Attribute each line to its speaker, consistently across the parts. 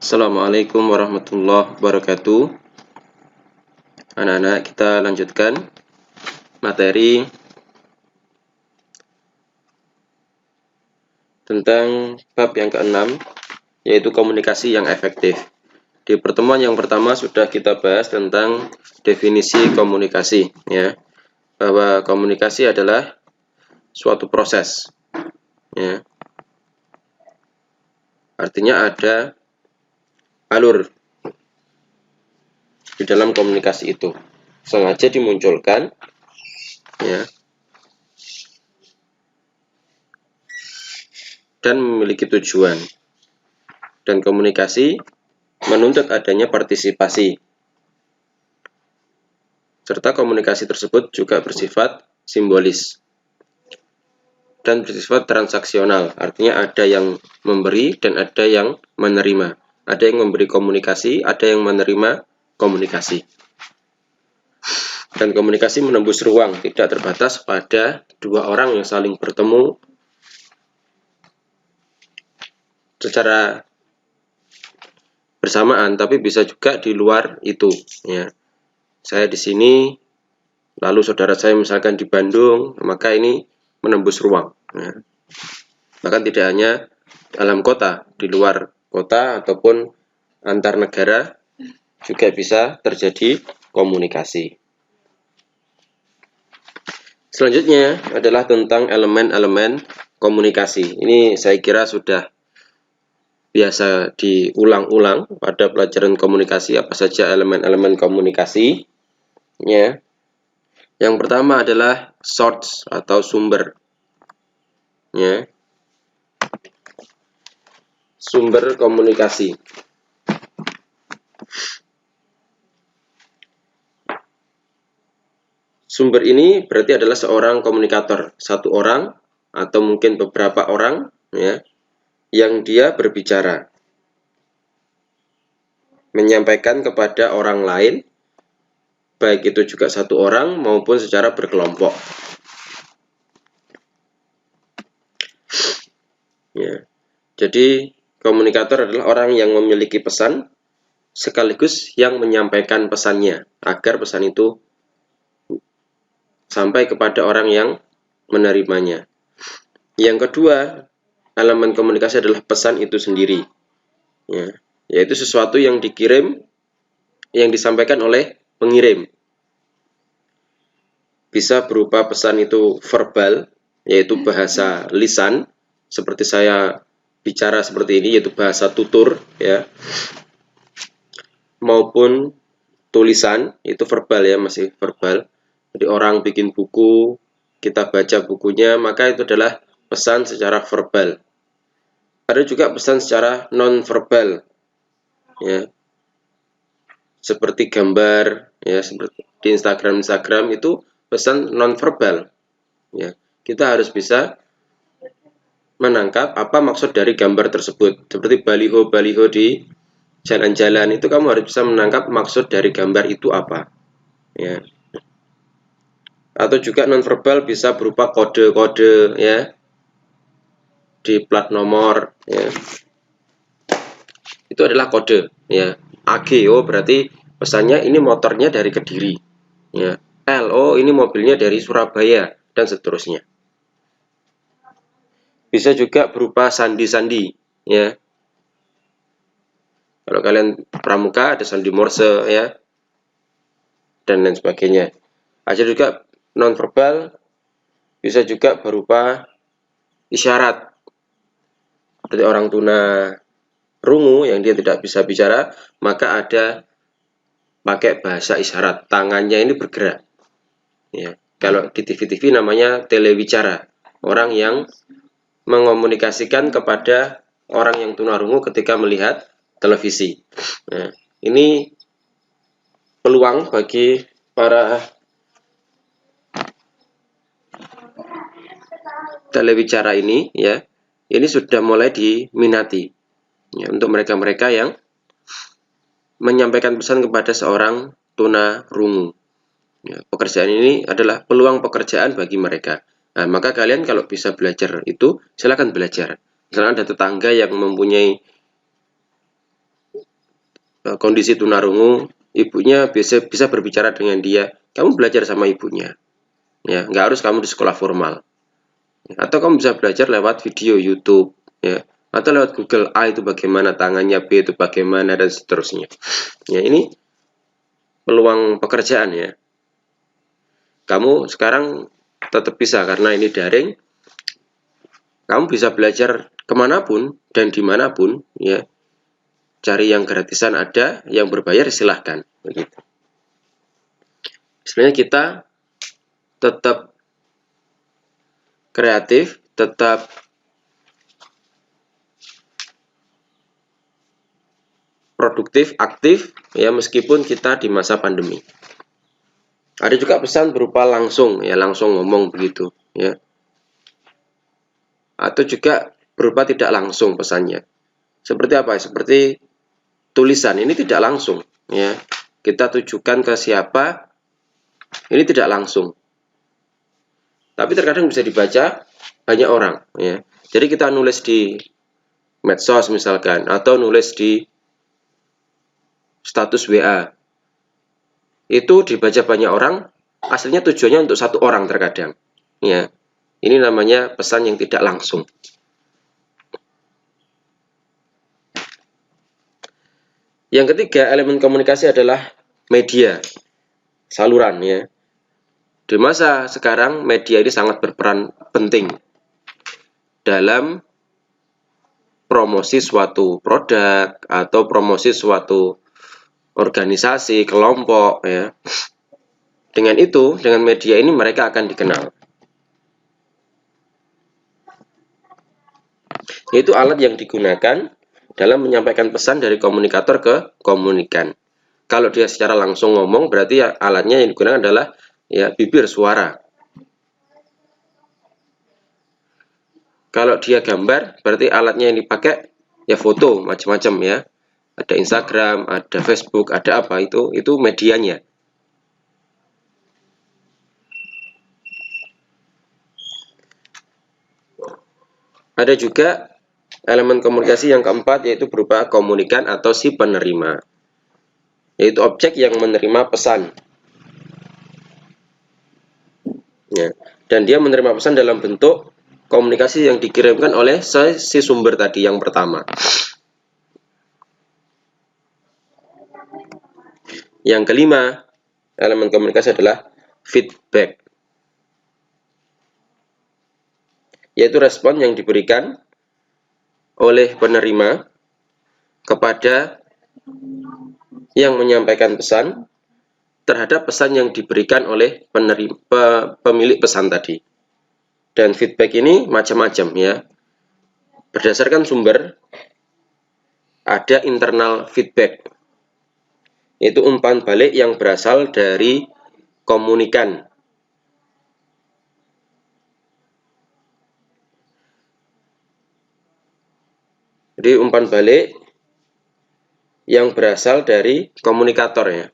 Speaker 1: Assalamualaikum warahmatullahi wabarakatuh. Anak-anak, kita lanjutkan materi tentang bab yang ke-6, yaitu komunikasi yang efektif. Di pertemuan yang pertama sudah kita bahas tentang definisi komunikasi, ya, bahwa komunikasi adalah suatu proses, ya. Artinya ada alur di dalam komunikasi itu, sengaja dimunculkan, ya, dan memiliki tujuan. Dan komunikasi menuntut adanya partisipasi. Serta komunikasi tersebut juga bersifat simbolis dan bersifat transaksional. Artinya ada yang memberi dan ada yang menerima. Ada yang memberi komunikasi, ada yang menerima komunikasi. Dan komunikasi menembus ruang, tidak terbatas pada dua orang yang saling bertemu secara bersamaan, tapi bisa juga di luar itu, ya. Saya di sini, lalu saudara saya misalkan di Bandung, maka ini menembus ruang, ya. Bahkan tidak hanya dalam kota, di luar kota ataupun antar negara juga bisa terjadi komunikasi. Selanjutnya adalah tentang elemen-elemen komunikasi. Ini saya kira sudah biasa diulang-ulang pada pelajaran komunikasi, apa saja elemen-elemen komunikasi, ya. Yang pertama adalah source atau sumber, ya. Sumber komunikasi. Sumber ini berarti adalah seorang komunikator, satu orang atau mungkin beberapa orang, ya, yang dia berbicara, menyampaikan kepada orang lain, baik itu juga satu orang maupun secara berkelompok, ya. Jadi komunikator adalah orang yang memiliki pesan sekaligus yang menyampaikan pesannya agar pesan itu sampai kepada orang yang menerimanya. Yang kedua, elemen komunikasi adalah pesan itu sendiri, ya, yaitu sesuatu yang dikirim, yang disampaikan oleh pengirim. Bisa berupa pesan itu verbal, yaitu bahasa lisan, seperti saya bicara seperti ini, yaitu bahasa tutur, ya, maupun tulisan, itu verbal, ya, masih verbal. Jadi orang bikin buku, kita baca bukunya, maka itu adalah pesan secara verbal. Ada juga pesan secara non-verbal, ya, seperti gambar, ya, seperti di Instagram itu pesan non-verbal, ya. Kita harus bisa menangkap apa maksud dari gambar tersebut. Seperti baliho-baliho di jalan-jalan, itu kamu harus bisa menangkap maksud dari gambar itu apa, ya. Atau juga non-verbal bisa berupa kode-kode, ya, di plat nomor, ya. Itu adalah kode, ya. AGO berarti pesannya ini motornya dari Kediri, ya. LO ini mobilnya dari Surabaya, dan seterusnya. Bisa juga berupa sandi-sandi, ya. Kalau kalian pramuka ada sandi Morse, ya, dan lain sebagainya. Ada juga non-verbal, bisa juga berupa isyarat. Seperti orang tuna rungu yang dia tidak bisa bicara, maka ada pakai bahasa isyarat, tangannya ini bergerak, ya. Kalau di TV-TV namanya telewicara, orang yang mengomunikasikan kepada orang yang tunarungu ketika melihat televisi. Nah, ini peluang bagi para telewicara ini, ya, ini sudah mulai diminati, ya, untuk mereka-mereka yang menyampaikan pesan kepada seorang tunarungu, ya. Pekerjaan ini adalah peluang pekerjaan bagi mereka. Nah, maka kalian kalau bisa belajar itu, silakan belajar. Misalnya ada tetangga yang mempunyai kondisi tunarungu, ibunya bisa berbicara dengan dia, kamu belajar sama ibunya. Ya, nggak harus kamu di sekolah formal. Atau kamu bisa belajar lewat video YouTube, ya, atau lewat Google. A itu bagaimana tangannya, B itu bagaimana, dan seterusnya. Ya, ini peluang pekerjaan ya. Kamu sekarang tetap bisa karena ini daring. Kamu bisa belajar kemanapun dan dimanapun, ya. Cari yang gratisan ada, yang berbayar silahkan. Begitu. Sebenarnya kita tetap kreatif, tetap produktif, aktif, ya meskipun kita di masa pandemi. Ada juga pesan berupa langsung, ya langsung ngomong begitu, ya. Atau juga berupa tidak langsung pesannya. Seperti apa? Seperti tulisan, ini tidak langsung, ya. Kita tujukan ke siapa, ini tidak langsung. Tapi terkadang bisa dibaca banyak orang, ya. Jadi kita nulis di medsos misalkan, atau nulis di status WA. Itu dibaca banyak orang, aslinya tujuannya untuk satu orang terkadang. Ya. Ini namanya pesan yang tidak langsung. Yang ketiga, elemen komunikasi adalah media, saluran ya. Di masa sekarang media ini sangat berperan penting dalam promosi suatu produk atau promosi suatu organisasi, kelompok ya. Dengan itu, dengan media ini mereka akan dikenal. Yaitu alat yang digunakan dalam menyampaikan pesan dari komunikator ke komunikan. Kalau dia secara langsung ngomong, berarti ya alatnya yang digunakan adalah ya bibir suara. Kalau dia gambar, berarti alatnya yang dipakai ya foto macam-macam ya. Ada Instagram, ada Facebook, ada apa itu medianya. Ada juga elemen komunikasi yang keempat yaitu berupa komunikan atau si penerima. Yaitu objek yang menerima pesan. Ya. Dan dia menerima pesan dalam bentuk komunikasi yang dikirimkan oleh si sumber tadi yang pertama. Yang kelima, elemen komunikasi adalah feedback. Yaitu respon yang diberikan oleh penerima kepada yang menyampaikan pesan terhadap pesan yang diberikan oleh pemilik pesan tadi. Dan feedback ini macam-macam ya. Berdasarkan sumber, ada internal feedback, yaitu umpan balik yang berasal dari komunikan. Jadi umpan balik yang berasal dari komunikator ya.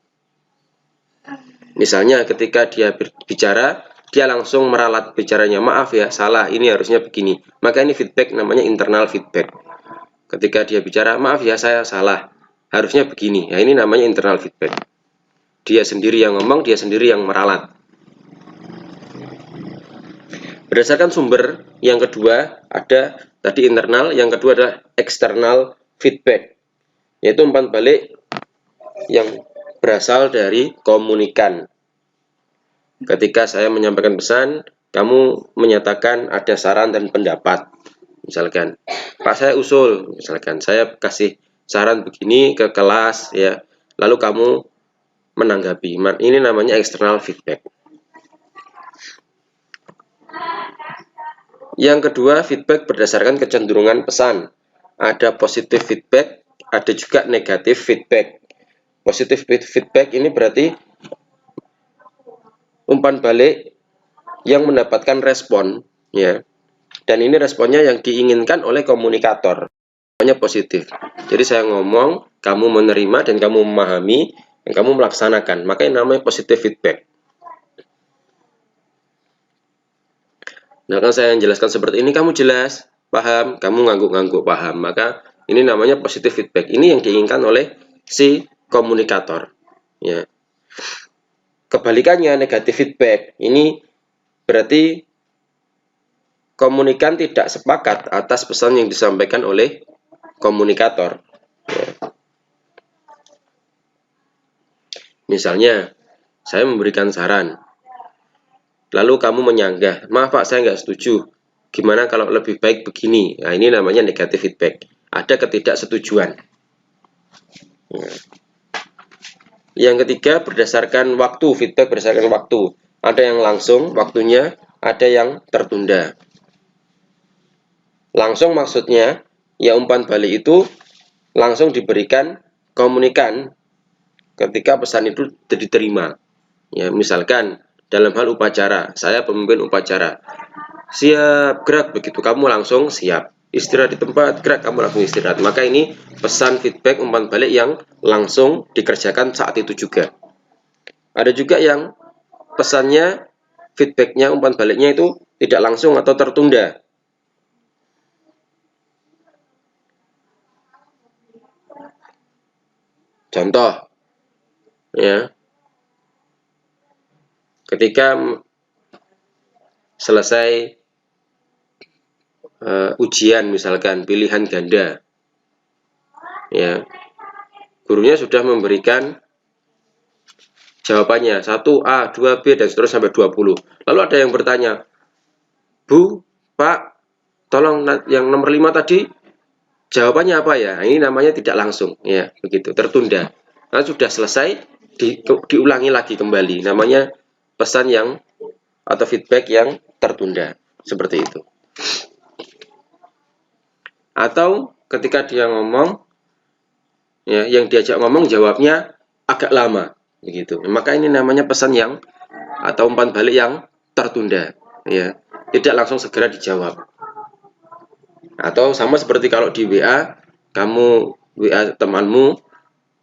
Speaker 1: Misalnya ketika dia berbicara, dia langsung meralat bicaranya, maaf ya, salah, ini harusnya begini. Maka ini feedback namanya internal feedback. Ketika dia bicara, maaf ya, saya salah, harusnya begini. Ya, ini namanya internal feedback. Dia sendiri yang ngomong, dia sendiri yang meralat. Berdasarkan sumber, yang kedua ada tadi internal, yang kedua adalah external feedback. Yaitu umpan balik yang berasal dari komunikan. Ketika saya menyampaikan pesan, kamu menyatakan ada saran dan pendapat. Misalkan, Pak saya usul, misalkan saya kasih saran begini ke kelas ya. Lalu kamu menanggapi. Ini namanya external feedback. Yang kedua, feedback berdasarkan kecenderungan pesan. Ada positive feedback, ada juga negatif feedback. Positive feedback ini berarti umpan balik yang mendapatkan respon ya. Dan ini responnya yang diinginkan oleh komunikator. Namanya positif. Jadi saya ngomong, kamu menerima dan kamu memahami dan kamu melaksanakan. Maka ini namanya positive feedback. Nah, kan saya jelaskan seperti ini, kamu jelas, paham, kamu ngangguk-ngangguk, paham. Maka ini namanya positive feedback. Ini yang diinginkan oleh si komunikator. Ya. Kebalikannya negatif feedback ini berarti komunikan tidak sepakat atas pesan yang disampaikan oleh komunikator. Ya. Misalnya, saya memberikan saran, lalu kamu menyanggah, maaf Pak, saya nggak setuju. Gimana kalau lebih baik begini? Nah, ini namanya negatif feedback. Ada ketidaksetujuan. Ya. Yang ketiga, berdasarkan waktu, feedback berdasarkan waktu. Ada yang langsung waktunya, ada yang tertunda. Langsung maksudnya, ya umpan balik itu langsung diberikan komunikan ketika pesan itu diterima. Ya, misalkan dalam hal upacara, saya pemimpin upacara. Siap, gerak, begitu kamu langsung siap. Istirahat di tempat, gerak, kamu langsung istirahat. Maka ini pesan feedback umpan balik yang langsung dikerjakan saat itu juga. Ada juga yang pesannya, feedbacknya, umpan baliknya itu tidak langsung atau tertunda. Contoh, ya, ketika selesai ujian misalkan pilihan ganda, ya, gurunya sudah memberikan jawabannya 1A, 2B, dan seterusnya sampai 20. Lalu ada yang bertanya, Bu, Pak, tolong yang nomor 5 tadi jawabannya apa ya? Ini namanya tidak langsung, ya, begitu, tertunda. Nah, sudah selesai, diulangi lagi kembali. Namanya pesan yang atau feedback yang tertunda, seperti itu. Atau ketika dia ngomong, ya, yang diajak ngomong jawabnya agak lama, begitu. Maka ini namanya pesan yang atau umpan balik yang tertunda, ya, tidak langsung segera dijawab. Atau sama seperti kalau di WA, kamu WA temanmu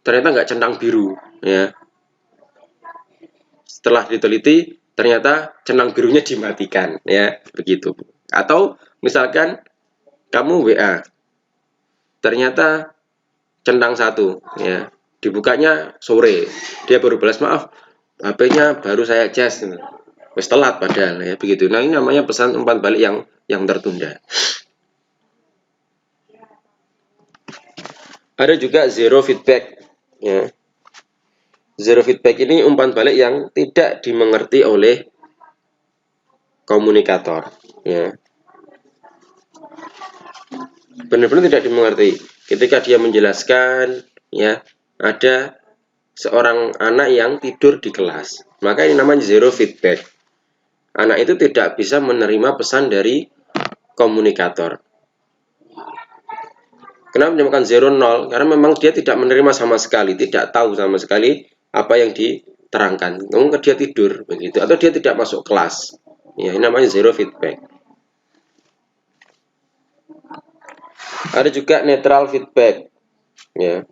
Speaker 1: ternyata nggak centang biru, ya. Setelah diteliti ternyata centang birunya dimatikan, ya, begitu. Atau misalkan kamu WA ternyata centang 1, ya, dibukanya sore, dia baru balas, maaf, HP-nya baru saya cas, wis telat padahal, ya, begitu. Nah, ini namanya pesan umpan balik yang tertunda. Ada juga zero feedback, ya. Zero feedback ini umpan balik yang tidak dimengerti oleh komunikator, ya. Benar-benar tidak dimengerti. Ketika dia menjelaskan, ya, ada seorang anak yang tidur di kelas, maka ini namanya zero feedback. Anak itu tidak bisa menerima pesan dari komunikator. Kenapa dinamakan 0, 0? Karena memang dia tidak menerima sama sekali, tidak tahu sama sekali apa yang diterangkan. Mungkin dia tidur begitu, atau dia tidak masuk kelas. Ya, ini namanya zero feedback. Ada juga netral feedback, ya,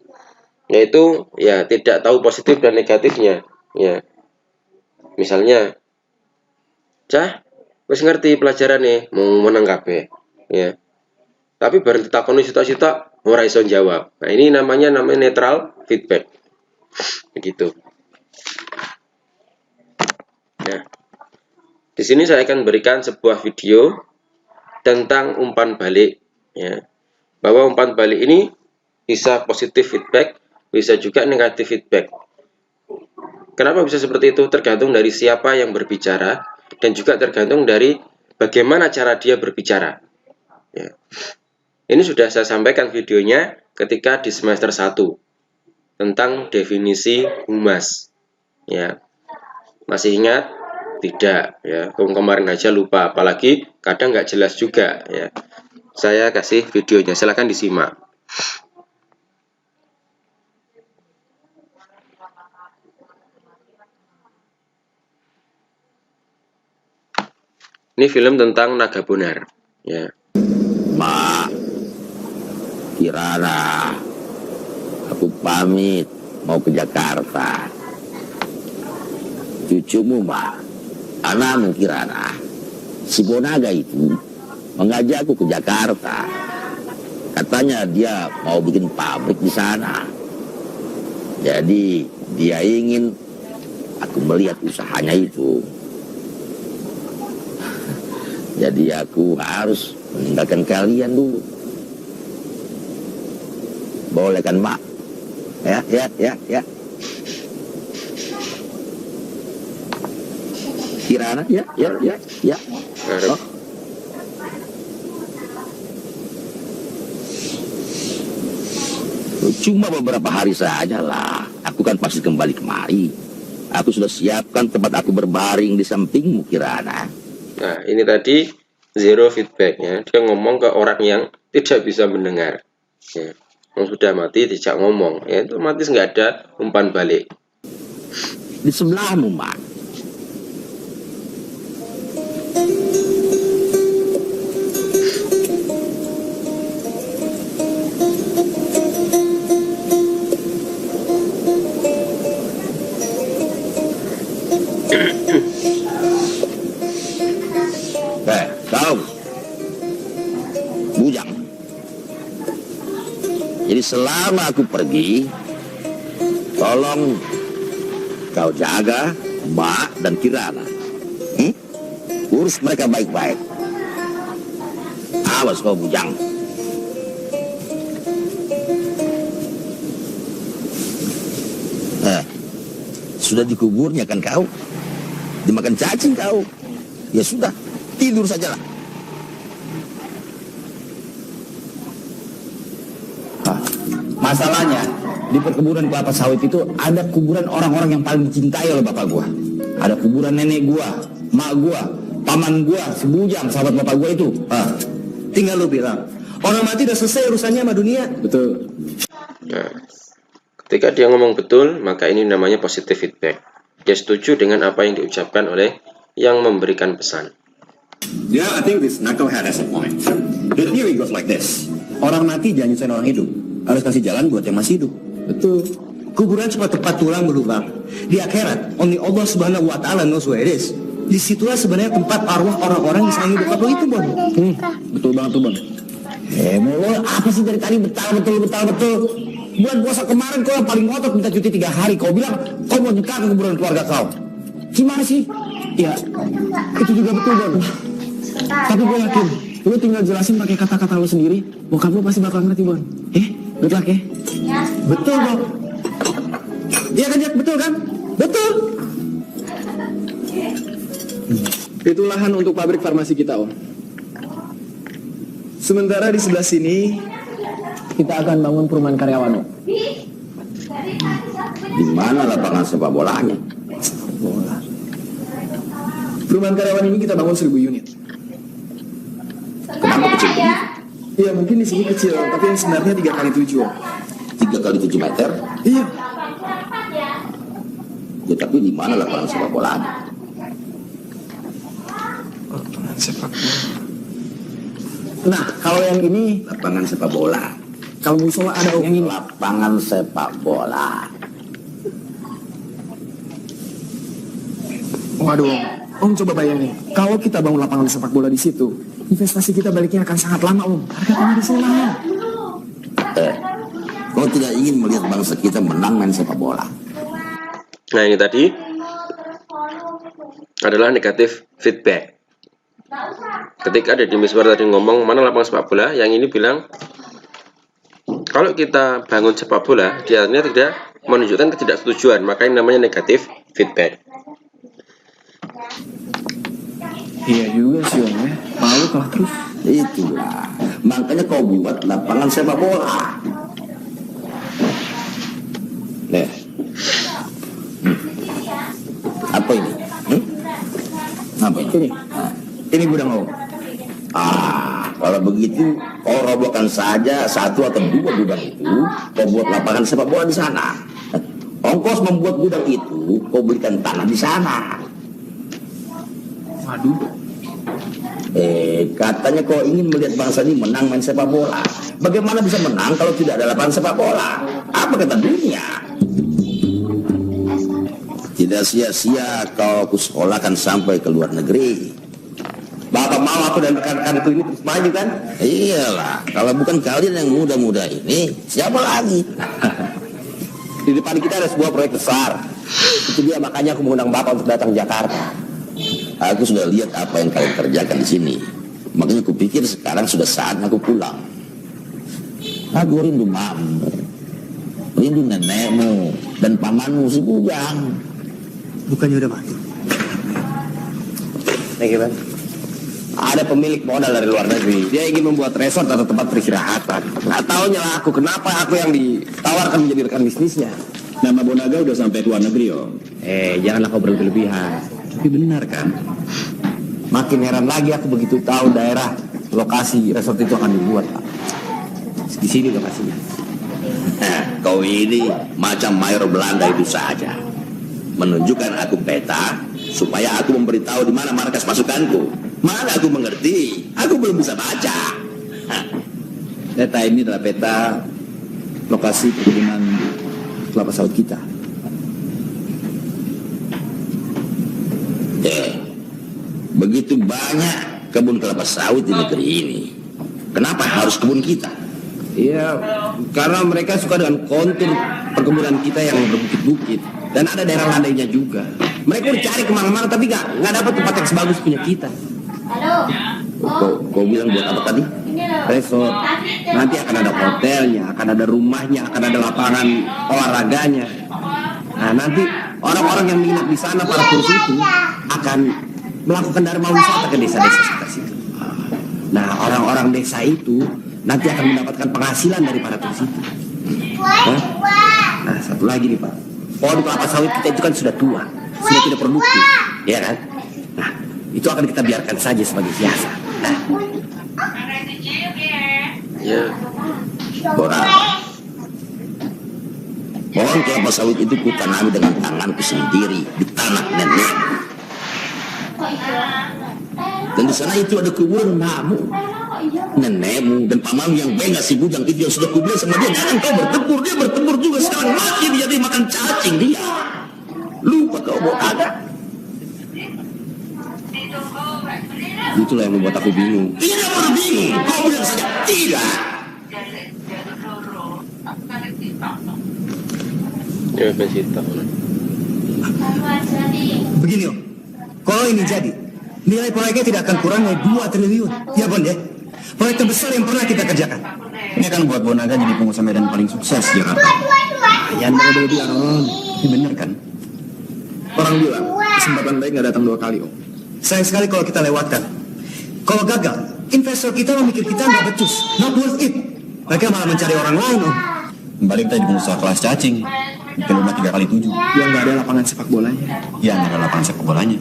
Speaker 1: yaitu ya tidak tahu positif dan negatifnya. Ya, misalnya, cah, wis ngerti pelajaran nih, mau menang kabeh, ya. Tapi bareng ditakoni sita-sita ora iso jawab. Nah, ini namanya netral feedback. Begitu. Nah, di sini saya akan berikan sebuah video tentang umpan balik, ya. Bahwa umpan balik ini bisa positif feedback, bisa juga negatif feedback. Kenapa bisa seperti itu? Tergantung dari siapa yang berbicara dan juga tergantung dari bagaimana cara dia berbicara. Ya. Ini sudah saya sampaikan videonya ketika di semester 1 tentang definisi humas. Ya. Masih ingat? Tidak, ya. Kemarin aja lupa, apalagi kadang nggak jelas juga, ya. Saya kasih videonya, silahkan disimak. Ini film tentang naga bonar, ya.
Speaker 2: Mak, Kirana, aku pamit mau ke Jakarta. Cucumu, Mak, anakmu Kirana, si Bonaga itu mengajakku ke Jakarta. Katanya dia mau bikin pabrik di sana. Jadi dia ingin aku melihat usahanya itu. Jadi aku harus meninggalkan kalian dulu. Boleh kan, Mak? Ya. Kirana, ya. Oh. Cuma beberapa hari saja lah. Aku kan pasti kembali kemari. Aku sudah siapkan tempat aku berbaring di sampingmu, Kirana.
Speaker 1: Nah, ini tadi zero feedbacknya. Dia ngomong ke orang yang tidak bisa mendengar. Ya. Yang sudah mati tidak ngomong. Ya, itu mati nggak ada umpan balik.
Speaker 2: Di sebelahmu, Mak. Kau bujang. Jadi selama aku pergi, tolong kau jaga Mak dan Kirana. Urus mereka baik-baik. Awas kau bujang. Sudah dikuburnya kan kau? Dimakan cacing kau? Ya sudah, tidur sajalah.
Speaker 3: Masalahnya di perkebunan kelapa sawit itu ada kuburan orang-orang yang paling dicintai oleh bapak gua. Ada kuburan nenek gua, mak gua, paman gua, si Bujang, sahabat bapak gua itu. Tinggal lu bilang, orang mati udah selesai urusannya sama dunia. Betul.
Speaker 1: Nah, ketika dia ngomong betul, maka ini namanya positive feedback. Dia setuju dengan apa yang diucapkan oleh yang memberikan pesan.
Speaker 3: Yeah, I think this knucklehead has a point. The theory goes like this. Orang mati jangan nyusahin orang hidup. Harus kasih jalan buat yang masih hidup. Betul. Kuburan cuma tempat tulang berlubang. Di akhirat, only Allah Subhanahu wa Ta'ala knows where it is. Disitulah sebenarnya tempat arwah orang-orang yang sayang bokap lo itu, Bon. Betul banget tuh, Bon. Lo apa sih dari tadi betul. Bulan puasa kemarin kau yang paling ngotot minta cuti 3 hari. Kau bilang kau mau nyekar ke kuburan keluarga kau. Gimana sih? Ya, itu juga betul, Bon. Tapi gue yakin, lo tinggal jelasin pakai kata-kata lo sendiri, bokap lo pasti bakal ngerti, Bon. Good luck ya. Betul, Bon. Iya kan, Jack? Betul kan? Betul. Itu lahan untuk pabrik farmasi kita, Om. Sementara di sebelah sini kita akan bangun perumahan karyawan, Om.
Speaker 2: Di mana lapangan sepak bolanya?
Speaker 3: Bola. Perumahan karyawan ini kita bangun 1000 unit.
Speaker 2: Kenapa kecil begitu?
Speaker 3: Iya, mungkin di sini kecil, tapi yang sebenarnya 3 kali 7, Om.
Speaker 2: 3 kali 7 meter?
Speaker 3: Iya.
Speaker 2: Ya tapi di mana lapangan sepak bolanya?
Speaker 3: Lapangan sepak bola. Nah, kalau yang ini
Speaker 2: Lapangan sepak bola.
Speaker 3: kalau musola ada yang ini.
Speaker 2: Lapangan sepak bola.
Speaker 3: Waduh, Om coba bayangin, kalau kita bangun lapangan sepak bola di situ, investasi kita baliknya akan sangat lama, Om. Harga tanah di sana mahal.
Speaker 2: Kau tidak ingin melihat bangsa kita menang main sepak bola?
Speaker 1: Nah, ini tadi adalah negatif feedback. Ketika ada di misbar tadi ngomong mana lapangan sepak bola, yang ini bilang kalau kita bangun sepak bola, dia tidak menunjukkan ketidaksetujuan, maka ini namanya negatif feedback.
Speaker 3: Iya juga sih, Om ya. Malu kalah terus.
Speaker 2: Itulah, makanya kau buat lapangan sepak bola. Nih, apa ini? Apa ini?
Speaker 3: Ini gudang, Om.
Speaker 2: Kalau begitu kau robohkan saja 1 atau 2 gudang itu, kau buat lapangan sepak bola di sana. Ongkos membuat gudang itu, kau belikan tanah di sana.
Speaker 3: Waduh.
Speaker 2: Katanya kau ingin melihat bangsa ini menang main sepak bola. Bagaimana bisa menang kalau tidak ada lapangan sepak bola? Apa kata dunia? Tidak sia-sia kau aku sekolahkan sampai ke luar negeri.
Speaker 3: Bapak mau aku dan rekan-rekanku ini terus maju kan?
Speaker 2: Iyalah, kalau bukan kalian yang muda-muda ini, siapa lagi? Di depan kita ada sebuah proyek besar. Itu dia makanya aku mengundang Bapak untuk datang ke Jakarta. Aku sudah lihat apa yang kalian kerjakan di sini. Makanya aku pikir sekarang sudah saatnya aku pulang. Aku rindu mamamu, rindu nenekmu dan pamanmu si Bujang.
Speaker 3: Bukannya udah mati?
Speaker 2: Thank you, Bang. Ada pemilik modal dari luar negeri. Dia ingin membuat resort atau tempat peristirahatan. Nggak taunya lah aku kenapa aku yang ditawarkan menjadi rekan bisnisnya.
Speaker 3: Nama Bonaga udah sampai ke luar negeri, Om.
Speaker 2: Janganlah kau berlebihan.
Speaker 3: Tapi benar kan?
Speaker 2: Makin heran lagi aku begitu tahu daerah lokasi resort itu akan dibuat, Pak. Di sini lokasinya. Kau ini macam mayor Belanda itu saja. Menunjukkan aku peta supaya aku memberitahu di mana markas pasukanku. Mana aku mengerti? Aku belum bisa baca.
Speaker 3: Peta ini adalah peta lokasi perkebunan kelapa sawit kita.
Speaker 2: Begitu banyak kebun kelapa sawit di negeri ini. Kenapa harus kebun kita? Iya, karena mereka suka dengan kontur perkebunan kita yang berbukit-bukit. Dan ada daerah landainya juga. Mereka udah cari kemana-mana tapi nggak dapat tempat yang sebagus punya kita. Kau bilang buat apa tadi? Resort. Nanti akan ada hotelnya, akan ada rumahnya, akan ada lapangan olahraganya. Nah nanti orang-orang yang minat di sana, para turis itu akan melakukan dharma wisata ke desa-desa sekitar situ. Nah orang-orang desa itu nanti akan mendapatkan penghasilan dari para turis itu. Nah satu lagi nih Pak, pohon kelapa sawit kita itu kan sudah tua, sudah tidak produktif, ya kan? Nah itu akan kita biarkan saja sebagai hiasan.
Speaker 1: Ya.
Speaker 2: Bora, pohon kelapa sawit itu kutanami dengan tanganku sendiri di tanah nenek. Dan di sana itu ada kuburan makmu, nenekmu dan pamanmu yang bengak si Bujang itu yang sudah kubilang sama dia, jangan kau bertempur. Dia bertempur juga sekarang mati dia makan cacing dia. Lupa kau mau ada. Itulah yang membuat aku bingung. Tidak perlu bingung, kau bilang saja tidak.
Speaker 1: Ya masih tahu.
Speaker 3: Begini, Om. Kalau ini jadi, nilai proyeknya tidak akan kurang dari 2 triliun. Ya, Bon, ya? Proyek terbesar yang pernah kita kerjakan.
Speaker 2: Ini akan buat Bonaga jadi pengusaha medan paling sukses di Jakarta.
Speaker 3: Yang mereka bilang, Om.
Speaker 2: Ini benar kan?
Speaker 3: Orang bilang, kesempatan baik nggak datang 2 kali, Om. Sayang sekali kalau kita lewatkan. Kalau gagal, investor kita memikir kita nggak becus, not worth it. Mereka malah mencari orang lain, Om.
Speaker 2: Kembali kita jadi pengusaha kelas cacing. Bikin rumah 3 kali 7.
Speaker 3: Yang nggak ada lapangan sepak bolanya.
Speaker 2: Ya, nggak ada lapangan sepak bolanya.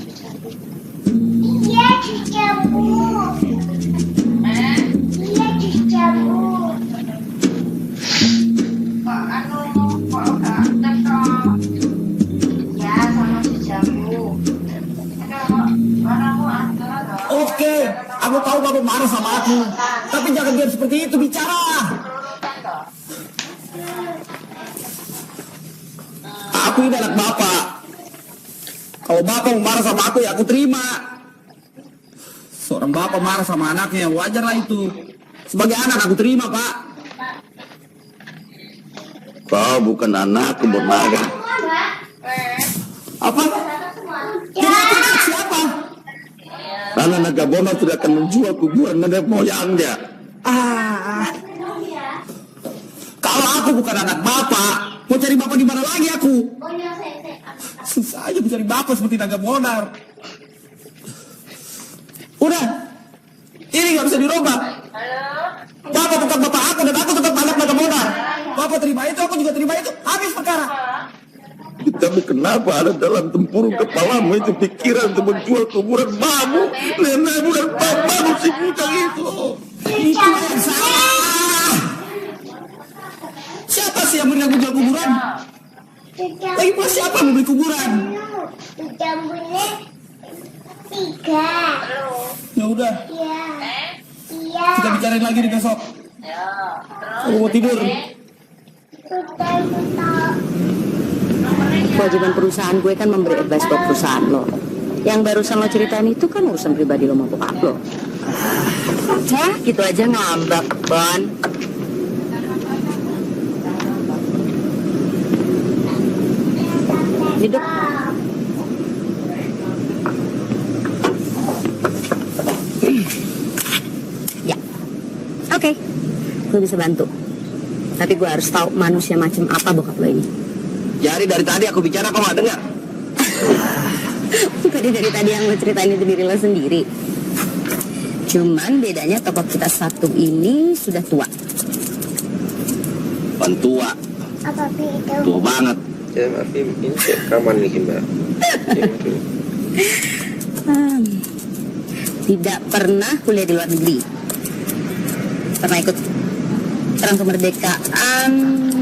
Speaker 4: Iya, cicamu. Iya, cicamu. Ya, sama cicamu.
Speaker 3: Oke, aku tahu Bapak marah sama aku. Tapi jangan diam seperti itu bicara. Aku ini anak Bapak. Kalau Bapak mau marah sama aku, ya aku terima. Seorang Bapak marah sama anaknya, wajar lah itu. Sebagai anak aku terima, Pak.
Speaker 2: Kau bukan anakku, Bonaga.
Speaker 3: Apa? Tidak, siapa?
Speaker 2: Karena Naga Bonar tidak akan menjual kuburan nenek moyangnya.
Speaker 3: Kalau aku bukan anak Bapak, mau cari Bapak di mana lagi aku? Susah aja mencari Bapak seperti Naga Bonar. Udah, ini nggak bisa dirubah. Bapak tetap Bapak aku dan aku tetap anak Naga Bonar. Bapak terima itu, aku juga terima itu. Habis perkara.
Speaker 2: Tapi kenapa ada dalam tempurung kepalamu itu pikiran untuk menjual kuburan mamu, nenekmu dan papamu si Bujang itu?
Speaker 3: Itu yang salah. Siapa sih yang beri jual kuburan? Lagi pula siapa yang membeli kuburan?
Speaker 4: Cicamunya 3.
Speaker 3: Ya udah,
Speaker 4: Iya. Iya.
Speaker 3: kita bicarain lagi di besok. Aku mau tidur.
Speaker 4: Udah.
Speaker 5: Kewajiban perusahaan gue kan memberi advice buat perusahaan lo. Yang barusan lo ceritain itu kan urusan pribadi lo sama bokap lo. Gitu aja ngambek, Bon. Duduk. Ya, oke. Gue bisa bantu. Tapi gue harus tahu manusia macam apa bokap lo ini.
Speaker 3: Jadi dari tadi aku bicara kau nggak dengar?
Speaker 5: Bukannya dari tadi yang lo ceritain itu diri lo sendiri. Cuman bedanya tokoh kita satu ini sudah tua.
Speaker 3: Tua,
Speaker 4: Apa itu?
Speaker 3: tua banget.
Speaker 1: Ya maaf, ini rekaman nih Mbak. Ya,
Speaker 5: Tidak pernah kuliah di luar negeri. Pernah ikut perang kemerdekaan.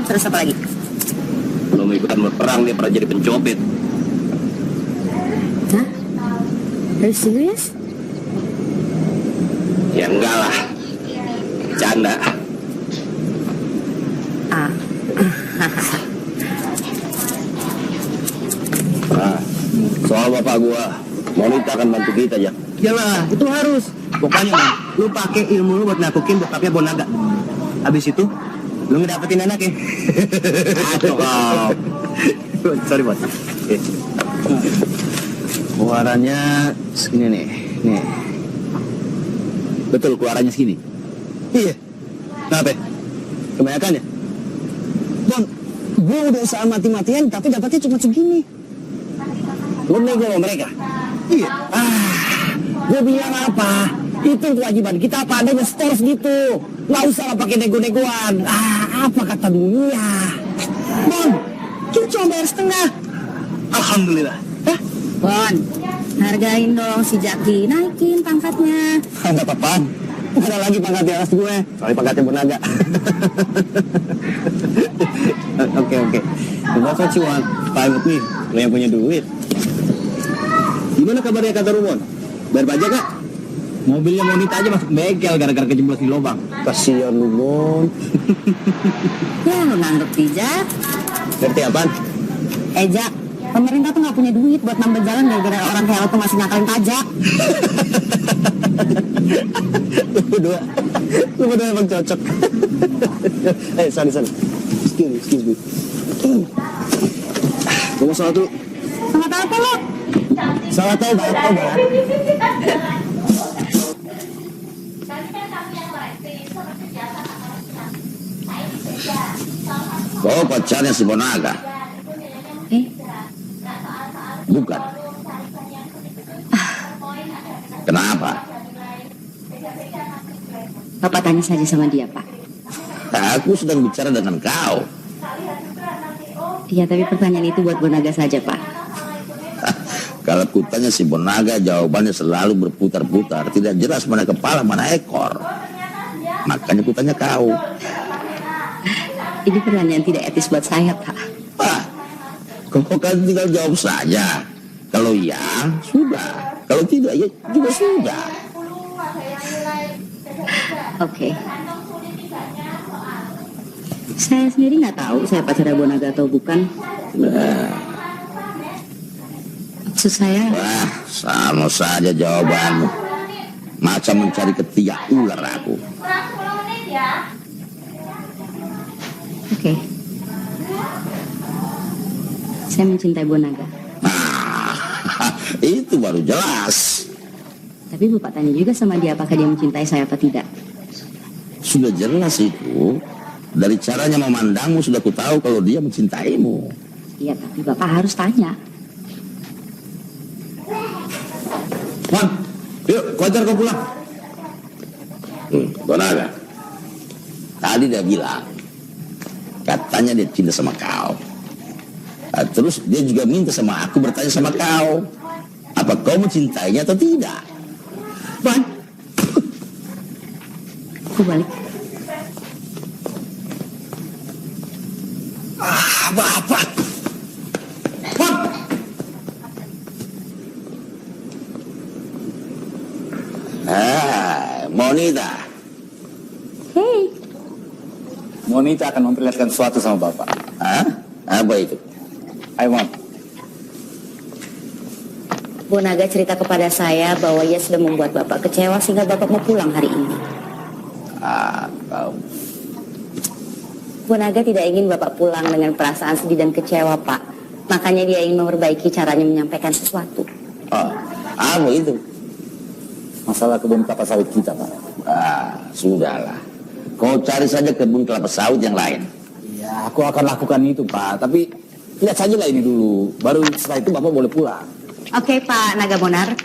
Speaker 5: Terus apa lagi?
Speaker 3: Belum ikutan berperang, dia pernah jadi pencopet.
Speaker 5: Hah? Are you serious?
Speaker 3: Ya enggak lah, canda.
Speaker 5: Ah,
Speaker 3: Nah, soal bapak gua, Monita akan bantu kita ya.
Speaker 6: Yalah, itu harus. Pokoknya man, lu pakai ilmu lu buat nakukin bokapnya Bonaga. Habis itu, lu ngedapetin anaknya.
Speaker 3: Cokap.
Speaker 6: Sorry, Bos. Oke. Keluarannya segini nih. Nih.
Speaker 3: Betul, keluarannya segini.
Speaker 6: Iya. Kenapa? Kebanyakan ya? Bon, gue udah usaha mati-matian tapi dapatnya cuma segini.
Speaker 3: Lu nego sama mereka.
Speaker 6: Iya. Gue bilang apa? Itu kewajiban kita apa adanya stores gitu. Nggak usah lah pakai nego-negoan. Apa kata dunia? Bon, kita cuma bayar setengah. Alhamdulillah. Hah?
Speaker 5: Bon, hargain dong si Jaki. Naikin pangkatnya.
Speaker 6: Nggak apa-apaan. Ada lagi pangkat di atas gue. Soalnya pangkatnya Bonaga. Oke. That's what you want. Fine with me. Lo yang punya duit. Gimana kabarnya kata Rumon? Bayar pajak gak? Mobilnya Monita aja masuk bengkel gara-gara kejeblos di lubang. Kasihan lu, Mon.
Speaker 5: Ya, lo nganggep bijak.
Speaker 6: Ngerti apaan?
Speaker 5: Jak, pemerintah tuh nggak punya duit buat nambah jalan gara-gara orang kayak lo tuh masih ngakalin pajak.
Speaker 6: Lu berdua emang cocok. Sorry. Excuse me. Gue mau sholat dulu.
Speaker 5: Sama apa lo?
Speaker 6: Sholat tau gak?
Speaker 2: Kau pacarnya si Bonaga? Bukan. Kenapa?
Speaker 5: Bapak tanya saja sama dia, Pak.
Speaker 2: Aku sedang bicara dengan kau.
Speaker 5: Iya, tapi pertanyaan itu buat Bonaga saja, Pak.
Speaker 2: Kalau kutanya si Bonaga, jawabannya selalu berputar-putar. Tidak jelas mana kepala, mana ekor. Makanya kutanya kau.
Speaker 5: Ini pertanyaan tidak etis buat saya, Pak.
Speaker 2: Kau kan tinggal jawab saja. Kalau ya, sudah. Kalau tidak, ya juga sudah.
Speaker 5: Oke. Saya sendiri nggak tahu saya pacarnya Bonaga atau bukan. Maksud saya,
Speaker 2: Wah, sama saja jawabanmu. Macam mencari ketiak ular aku.
Speaker 5: oke. Saya mencintai Bonaga.
Speaker 2: Itu baru jelas.
Speaker 5: Tapi Bapak tanya juga sama dia apakah dia mencintai saya apa tidak.
Speaker 2: Sudah jelas itu. Dari caranya memandangmu sudah ku tahu kalau dia mencintaimu.
Speaker 5: Iya, tapi Bapak harus tanya.
Speaker 6: Man, yuk, kau antar kau pulang.
Speaker 2: Bonaga. Tadi dia bilang, katanya dia cinta sama kau. Terus dia juga minta sama aku bertanya sama kau, apa kau mencintainya atau tidak?
Speaker 6: Man,
Speaker 5: Aku balik.
Speaker 6: apa? Man,
Speaker 2: Monita.
Speaker 5: Hey,
Speaker 6: Monita akan memperlihatkan sesuatu sama Bapak.
Speaker 2: Hah? Apa itu?
Speaker 6: I want.
Speaker 5: Bonaga cerita kepada saya bahwa ia sudah membuat Bapak kecewa sehingga Bapak mau pulang hari ini.
Speaker 2: Kau.
Speaker 5: Bonaga tidak ingin Bapak pulang dengan perasaan sedih dan kecewa, Pak. Makanya dia ingin memperbaiki caranya menyampaikan sesuatu.
Speaker 2: Oh, apa itu?
Speaker 6: Masalah kebun kelapa sawit kita, Pak.
Speaker 2: Sudahlah. Kau cari saja kebun kelapa sawit yang lain.
Speaker 6: Ya, aku akan lakukan itu, Pak. Tapi lihat saja lah ini dulu. Baru setelah itu Bapak boleh pulang.
Speaker 5: Oke, Pak Naga Bonar.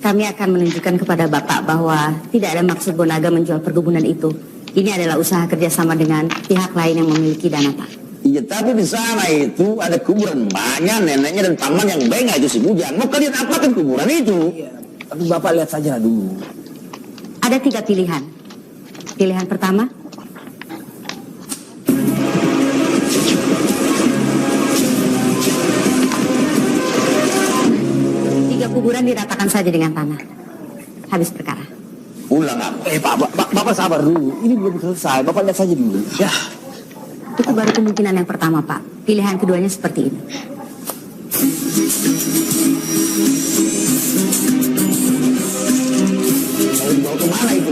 Speaker 5: Kami akan menunjukkan kepada Bapak bahwa tidak ada maksud Bonaga menjual perkebunan itu. Ini adalah usaha kerjasama dengan pihak lain yang memiliki dana, Pak.
Speaker 2: Iya, tapi di sana itu ada kuburan banyak neneknya dan paman yang bengak itu si Bujang. Mau kalian apakan kuburan itu?
Speaker 6: Iya, tapi Bapak lihat saja lah dulu.
Speaker 5: Ada 3 pilihan. Pilihan pertama, kuburan diratakan saja dengan tanah. Habis perkara.
Speaker 2: Ulang apa?
Speaker 6: Bapak sabar dulu. Ini belum selesai. Bapak lihat saja dulu. Ya.
Speaker 5: Itu baru kemungkinan yang pertama, Pak. Pilihan keduanya seperti ini.
Speaker 2: Mau dibawa kemana itu?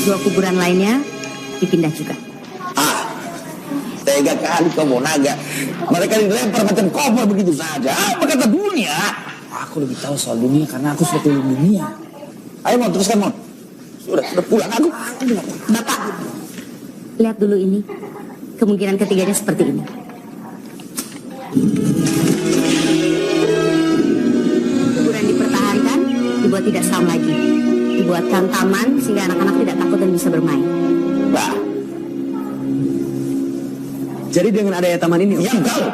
Speaker 5: Dua kuburan lainnya dipindah juga.
Speaker 2: Tega kali kau Bonaga. Mereka dilempar macam koper begitu saja. Apa kata dunia?
Speaker 6: Aku lebih tahu soal dunia karena aku sudah keliling dunia. Ayo Mon, teruskan Mon.
Speaker 2: Sudah pulang aku.
Speaker 5: Bapak, lihat dulu ini. Kemungkinan ketiganya seperti ini. Kuburan dipertahankan, dibuat tidak seram lagi. Dibuatkan taman sehingga anak-anak tidak takut dan bisa bermain.
Speaker 2: Bah,
Speaker 6: Jadi dengan adanya taman ini,
Speaker 2: yang kau.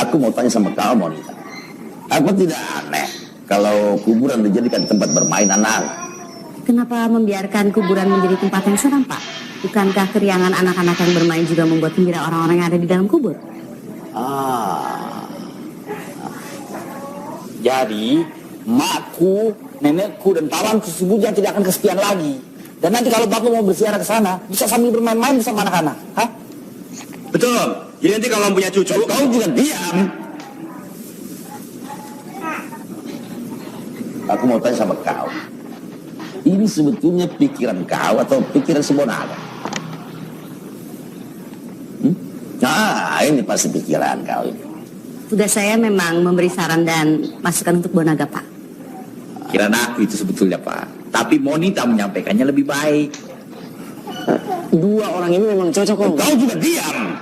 Speaker 2: Aku mau tanya sama kau, Monita. Apa tidak aneh kalau kuburan dijadikan tempat bermain anak?
Speaker 5: Kenapa membiarkan kuburan menjadi tempat yang seram, Pak? Bukankah keriangan anak-anak yang bermain juga membuat gembira orang-orang yang ada di dalam kubur?
Speaker 6: jadi makku, nenekku, dan pamanku si Bujang tidak akan kesepian lagi. Dan nanti kalau Bapak mau berziarah ke sana, bisa sambil bermain-main bersama anak-anak. Hah?
Speaker 3: Betul. Jadi nanti kalau punya cucu,
Speaker 2: Kau juga diam. Aku mau tanya sama kau. Ini sebetulnya pikiran kau atau pikiran si Bonaga? Ini pasti pikiran kau ini.
Speaker 5: Tugas saya memang memberi saran dan masukan untuk Bonaga, Pak.
Speaker 2: Kira aku itu sebetulnya, Pak. Tapi Monita menyampaikannya lebih baik.
Speaker 6: Dua orang ini memang cocok kok.
Speaker 2: Kau juga diam.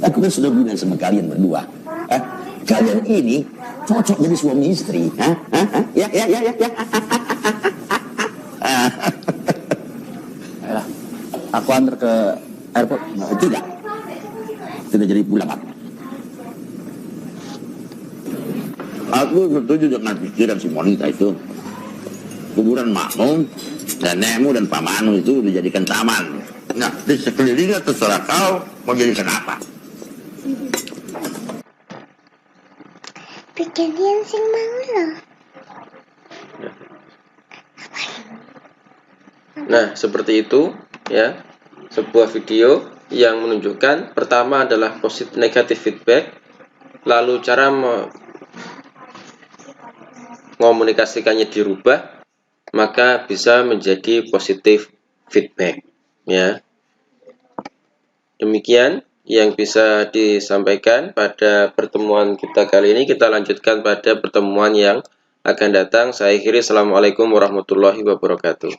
Speaker 2: Aku kan sudah bilang sama kalian berdua. Kalian ini cocok jadi suami istri. Ya.
Speaker 6: Ayolah, aku antar ke airport.
Speaker 2: Tidak jadi pulang aku. Aku setuju dengan pikiran si Monita itu. Kuburan makmu, nenekmu dan pamanmu itu dijadikan taman. Nah, di sekelilingnya terserah kau mau jadikan apa.
Speaker 4: Bikin yang sing mau loh.
Speaker 1: Nah, seperti itu ya. Sebuah video yang menunjukkan pertama adalah positif negatif feedback, lalu cara mengomunikasikannya dirubah, maka bisa menjadi positif feedback ya. Demikian yang bisa disampaikan pada pertemuan kita kali ini. Kita lanjutkan pada pertemuan yang akan datang. Saya akhiri. Assalamualaikum warahmatullahi wabarakatuh.